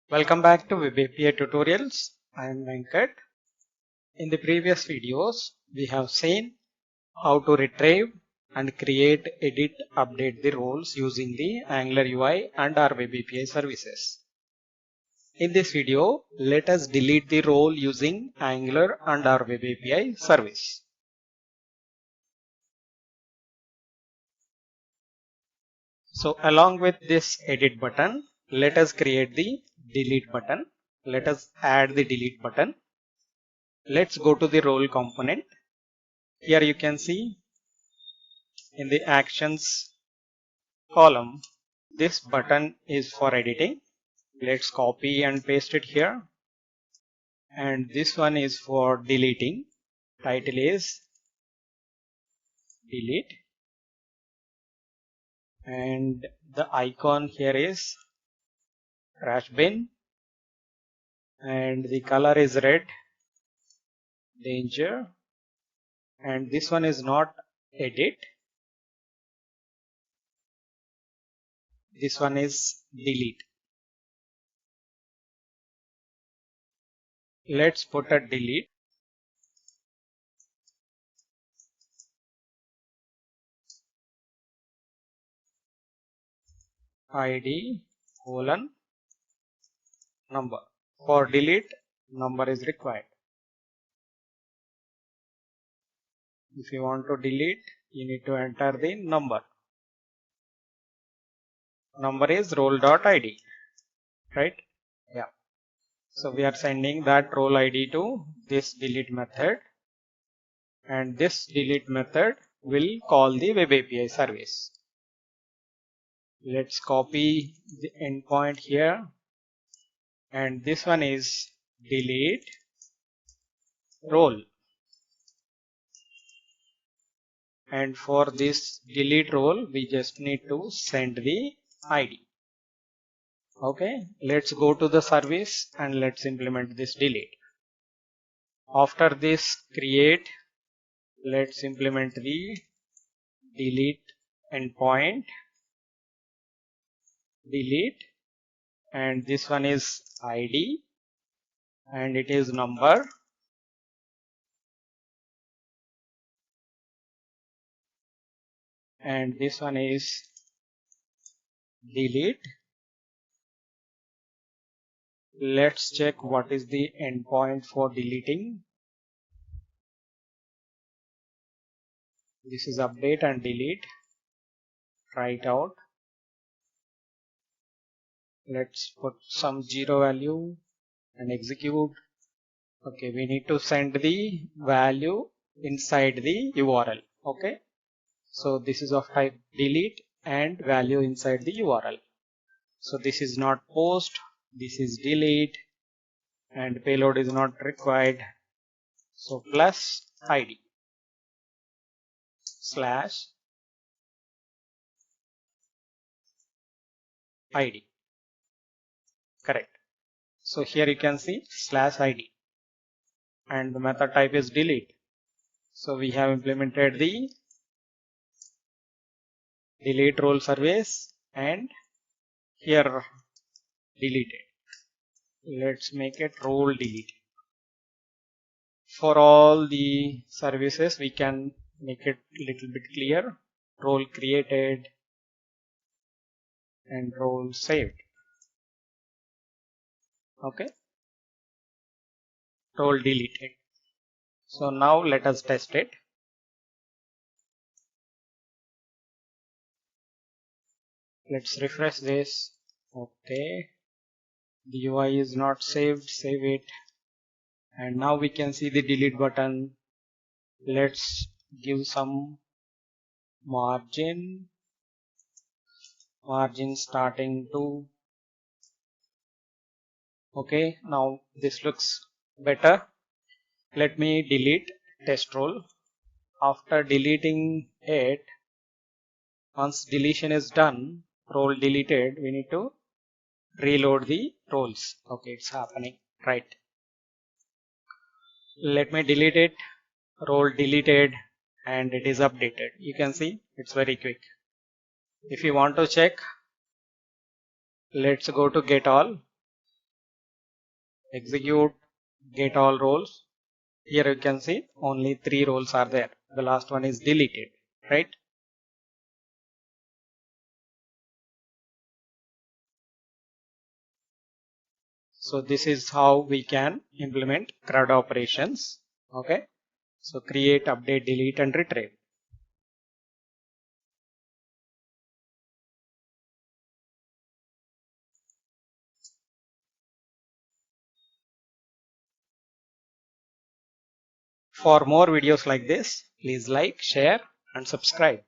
Welcome back to Web API tutorials. I am Venkat. In the previous videos, we have seen how to retrieve and create, edit, update the roles using the Angular UI and our Web API services. In this video, let us delete the role using Angular and our Web API service. So along with this edit button, let us create the delete button. Let us add the delete button. Let's go to the role component. Here you can see in the actions column, this button is for editing. Let's copy and paste it here. And this one is for deleting. Title is delete. And the icon here is trash bin. And the color is red, danger. And this one is not edit. This one is delete. Let's put a delete. ID : number. For delete, number is required. If you want to delete, you need to enter the number. Number is role.id, right? Yeah. So we are sending that role ID to this delete method, and this delete method will call the Web API service. Let's copy the endpoint here, and this one is delete role. And for this delete role, we just need to send the ID. Okay, let's go to the service and let's implement this delete. After this create, let's implement the delete endpoint, delete, and this one is ID and it is number. And this one is delete. Let's check what is the endpoint for deleting. This is update and delete. Try it out. Let's put some 0 value and execute. Okay, we need to send the value inside the URL. Okay, so this is of type delete and value inside the URL. So this is not post, this is delete, and payload is not required. So plus ID slash ID. Correct. So here you can see slash ID, and the method type is delete. So we have implemented the delete role service and here deleted. Let's make it role delete. For all the services, we can make it a little bit clear. Role created and role saved. Okay. Role deleted. So now let us test it. Let's refresh this. Okay. The UI is not saved. Save it. And now we can see the delete button. Let's give some margin starting to. Okay, now this looks better. Let me delete test role. After deleting it, once deletion is done, role deleted, we need to reload the roles. Okay, it's happening, right? Let me delete it, role deleted, and it is updated. You can see it's very quick. If you want to check, let's go to get all. execute get all roles. Here you can see only 3 roles are there. The last one is deleted, right? So this is how we can implement CRUD operations. Okay. So create, update, delete and retrieve. For more videos like this, please like, share and subscribe.